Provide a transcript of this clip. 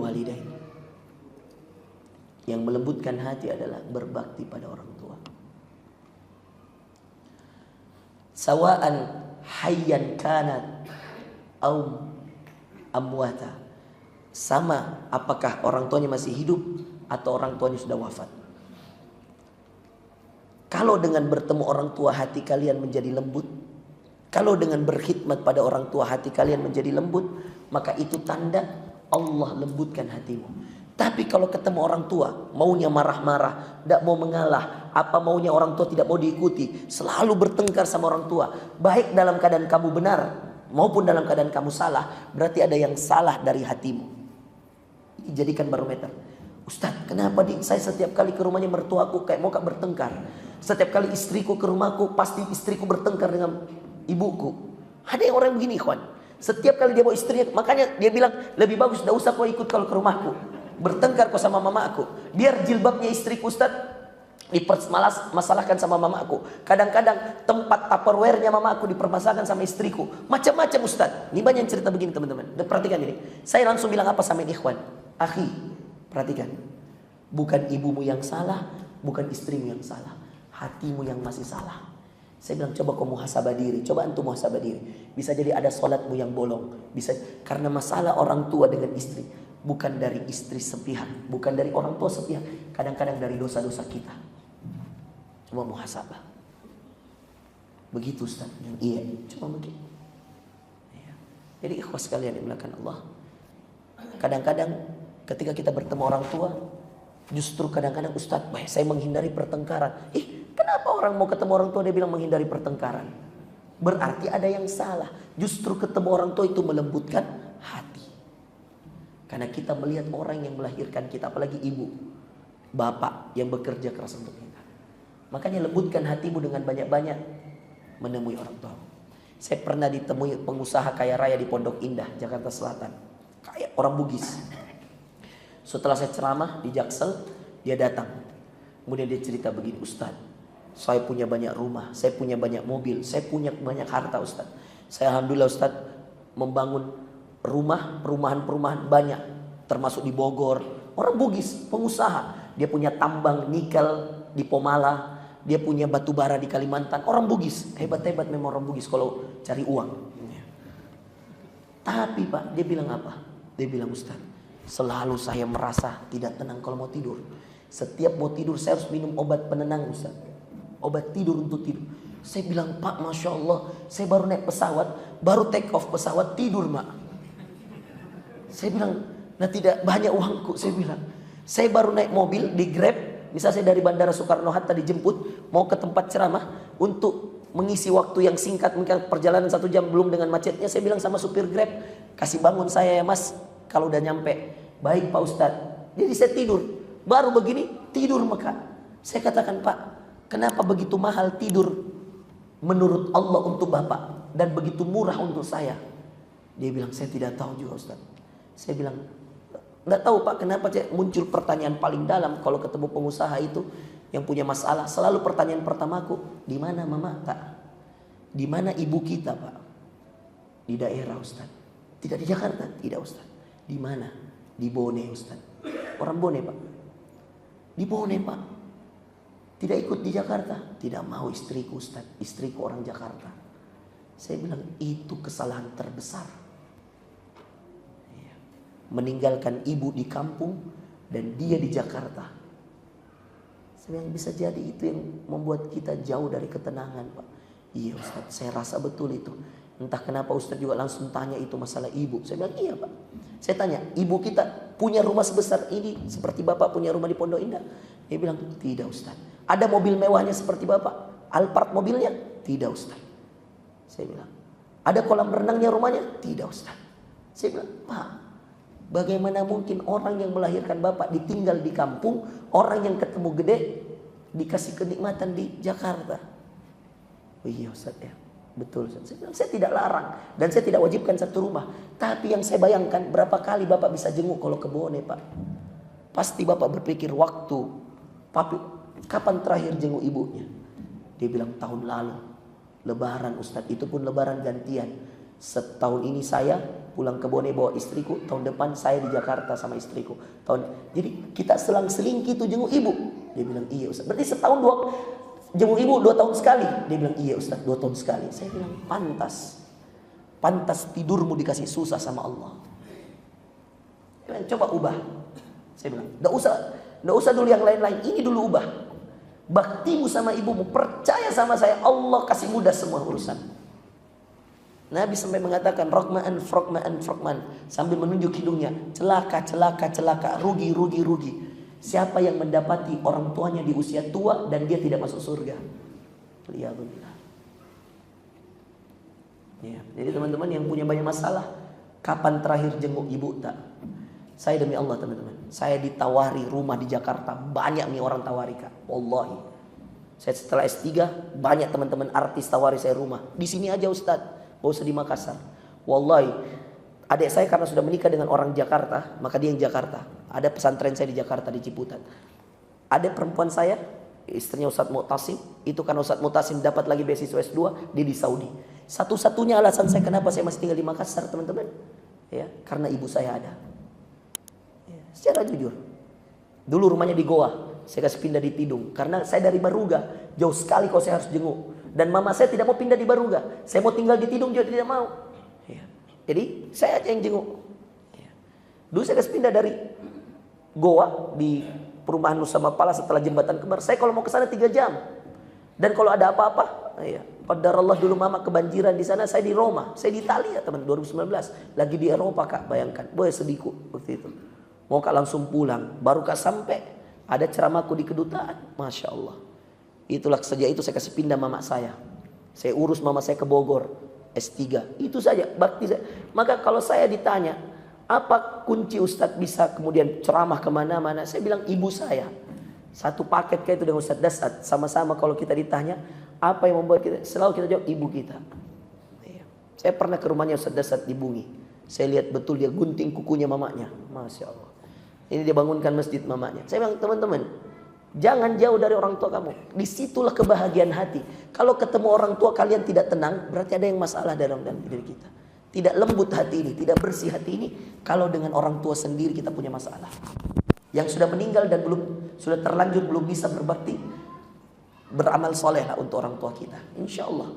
walidain. Yang melembutkan hati adalah berbakti pada orang tua. Sawa'an hayyan kanat au amwata. Sama apakah orang tuanya masih hidup atau orang tuanya sudah wafat. Kalau dengan bertemu orang tua hati kalian menjadi lembut, kalau dengan berkhidmat pada orang tua hati kalian menjadi lembut, maka itu tanda Allah lembutkan hatimu. Tapi kalau ketemu orang tua, maunya marah-marah, tidak mau mengalah, apa maunya orang tua tidak mau diikuti, selalu bertengkar sama orang tua, baik dalam keadaan kamu benar maupun dalam keadaan kamu salah, berarti ada yang salah dari hatimu. Jadikan barometer. Ustaz, kenapa saya setiap kali ke rumahnya mertuaku kayak mau bertengkar? Setiap kali istriku ke rumahku, pasti istriku bertengkar dengan ibuku. Ada yang orang begini, ikhwan. Setiap kali dia bawa istrinya, makanya dia bilang, lebih bagus tidak usah kau ikut kalau ke rumahku. Bertengkar kau sama mamaku. Biar jilbabnya istriku, Ustaz, dipermasalahkan sama mamaku. Kadang-kadang tempat tupperware-nya mamaku dipermasalahkan sama istriku. Macam-macam, Ustaz. Ini banyak yang cerita begini, teman-teman. Perhatikan ini. Saya langsung bilang apa sama ini, ikhwan? Akhi, perhatikan. Bukan ibumu yang salah, bukan istrimu yang salah. Hatimu yang masih salah. Saya bilang coba kau muhasabah diri, coba antum muhasabah diri. Bisa jadi ada solatmu yang bolong, bisa karena masalah orang tua dengan istri, bukan dari istri sepihak, bukan dari orang tua sepihak, kadang-kadang dari dosa-dosa kita. Coba muhasabah. Begitu Ustaz, iya, coba begitu. Ya. Jadi ikhwas sekalian yang dimuliakan Allah. Kadang-kadang ketika kita bertemu orang tua, justru kadang-kadang Ustaz, saya menghindari pertengkaran. Kenapa orang mau ketemu orang tua dia bilang menghindari pertengkaran? Berarti ada yang salah. Justru ketemu orang tua itu melembutkan hati. Karena kita melihat orang yang melahirkan kita, apalagi ibu, bapak yang bekerja keras untuk kita. Makanya lembutkan hatimu dengan banyak-banyak menemui orang tua. Saya pernah ditemui pengusaha kaya raya di Pondok Indah, Jakarta Selatan. Kayak orang Bugis. Setelah saya ceramah di Jaksel, dia datang. Kemudian dia cerita begini, Ustaz, saya punya banyak rumah, saya punya banyak mobil, saya punya banyak harta Ustaz. Saya alhamdulillah Ustaz membangun perumahan-perumahan banyak, termasuk di Bogor. Orang Bugis, pengusaha. Dia punya tambang nikel di Pomala, dia punya batu bara di Kalimantan. Orang Bugis, hebat-hebat memang orang Bugis kalau cari uang. Tapi Pak, dia bilang apa? Dia bilang, Ustaz, selalu saya merasa tidak tenang kalau mau tidur. Setiap mau tidur saya harus minum obat penenang Ustaz. Obat tidur untuk tidur. Saya bilang, Pak, Masya Allah, saya baru naik pesawat, baru take off pesawat, tidur Mak. Saya bilang, nah tidak banyak uangku. Saya bilang, saya baru naik mobil di Grab, misalnya saya dari Bandara Soekarno-Hatta dijemput, mau ke tempat ceramah, untuk mengisi waktu yang singkat, mungkin perjalanan 1 jam belum dengan macetnya, saya bilang sama supir Grab, kasih bangun saya ya Mas, kalau udah nyampe. Baik Pak Ustadz. Jadi saya tidur, baru begini, tidur Maka. Saya katakan, Pak, kenapa begitu mahal tidur menurut Allah untuk Bapak dan begitu murah untuk saya? Dia bilang, saya tidak tahu juga Ustaz. Saya bilang, enggak tahu Pak, kenapa muncul pertanyaan paling dalam kalau ketemu pengusaha itu yang punya masalah. Selalu pertanyaan pertamaku, di mana Mama tak? Di mana ibu kita Pak? Di daerah Ustaz. Tidak di Jakarta? Tidak Ustaz. Di mana? Di Bone Ustaz. Orang Bone Pak. Di Bone Pak. Tidak ikut di Jakarta? Tidak mau istriku Ustaz. Istriku orang Jakarta. Saya bilang itu kesalahan terbesar. Meninggalkan ibu di kampung dan dia di Jakarta. Saya bilang bisa jadi itu yang membuat kita jauh dari ketenangan Pak. Iya Ustaz, saya rasa betul itu. Entah kenapa Ustaz juga langsung tanya itu masalah ibu. Saya bilang iya Pak. Saya tanya, ibu kita punya rumah sebesar ini seperti Bapak punya rumah di Pondok Indah? Dia bilang tidak Ustaz. Ada mobil mewahnya seperti Bapak? Alphard mobilnya? Tidak Ustaz. Saya bilang, ada kolam renangnya rumahnya? Tidak Ustaz. Saya bilang, Pak, bagaimana mungkin orang yang melahirkan Bapak ditinggal di kampung, orang yang ketemu gede dikasih kenikmatan di Jakarta? Oh iya Ustaz ya, betul Ustaz. Saya bilang, saya tidak larang dan saya tidak wajibkan satu rumah. Tapi yang saya bayangkan berapa kali Bapak bisa jenguk kalau ke Bone Pak. Pasti Bapak berpikir waktu, Papi, kapan terakhir jenguk ibunya? Dia bilang tahun lalu, Lebaran Ustaz, itu pun Lebaran gantian. Setahun ini saya pulang ke Bone bawa istriku, tahun depan saya di Jakarta sama istriku. Jadi kita selang-seling gitu jenguk ibu. Dia bilang iya Ustaz. Berarti setahun jenguk ibu 2 tahun sekali. Dia bilang iya Ustaz, 2 tahun sekali. Saya bilang pantas. Pantas tidurmu dikasih susah sama Allah. Dia bilang, coba ubah. Saya bilang, enggak usah dulu yang lain-lain, ini dulu ubah. Baktimu sama ibumu, percaya sama saya, Allah kasih mudah semua urusan. Nabi sampai mengatakan rokma'an, frokma'an sambil menunjuk hidungnya, celaka, rugi. Siapa yang mendapati orang tuanya di usia tua dan dia tidak masuk surga? Liyadzubillah. Ya, jadi teman-teman yang punya banyak masalah, kapan terakhir jenguk ibu tak? Saya demi Allah teman-teman, saya ditawari rumah di Jakarta, banyak nih orang tawari Kak. Wallahi. Saya setelah S3 banyak teman-teman artis tawari saya rumah. Di sini aja Ustadz, gak usah di Makassar. Wallahi, adik saya karena sudah menikah dengan orang Jakarta, maka dia yang Jakarta. Ada pesantren saya di Jakarta di Ciputat. Adik perempuan saya, istrinya Ustadz Mu'tasim, itu karena Ustadz Mu'tasim dapat lagi beasiswa S2, dia di Saudi. Satu-satunya alasan saya kenapa saya masih tinggal di Makassar teman-teman, ya, karena ibu saya ada. Secara jujur, dulu rumahnya di Goa, saya kasih pindah di Tidung karena saya dari Baruga, jauh sekali kalau saya harus jenguk, dan mama saya tidak mau pindah di Baruga, saya mau tinggal di Tidung juga tidak mau, ya. Jadi saya aja yang jenguk, ya. Dulu saya kasih pindah dari Goa di perumahan Nusa Mapala setelah jembatan Kembar, saya kalau mau ke sana 3 jam, dan kalau ada apa-apa, ya, qadarullah dulu mama kebanjiran di sana, saya di Roma, saya di Italia teman, 2019 lagi di Eropa Kak, bayangkan, boleh sedihku waktu itu. Mau Kak langsung pulang, baru Kak sampai ada ceramahku di kedutaan, Masya Allah. Itulah sejak itu saya kasih pindah mama saya. Saya urus mama saya ke Bogor, S3. Itu saja bakti saya. Maka kalau saya ditanya, apa kunci Ustadz bisa kemudian ceramah kemana-mana? Saya bilang ibu saya. Satu paket kayak itu dengan Ustadz Dasat. Sama-sama kalau kita ditanya, apa yang membuat kita, selalu kita jawab ibu kita. Saya pernah ke rumahnya Ustadz Dasat di Bungi. Saya lihat betul dia gunting kukunya mamanya, Masya Allah. Ini dia bangunkan masjid mamanya. Saya bilang teman-teman, jangan jauh dari orang tua kamu. Disitulah kebahagiaan hati. Kalau ketemu orang tua kalian tidak tenang, berarti ada yang masalah dalam diri kita. Tidak lembut hati ini, tidak bersih hati ini. Kalau dengan orang tua sendiri kita punya masalah. Yang sudah meninggal dan sudah terlanjur belum bisa berbakti, beramal soleh lah untuk orang tua kita. Insya Allah.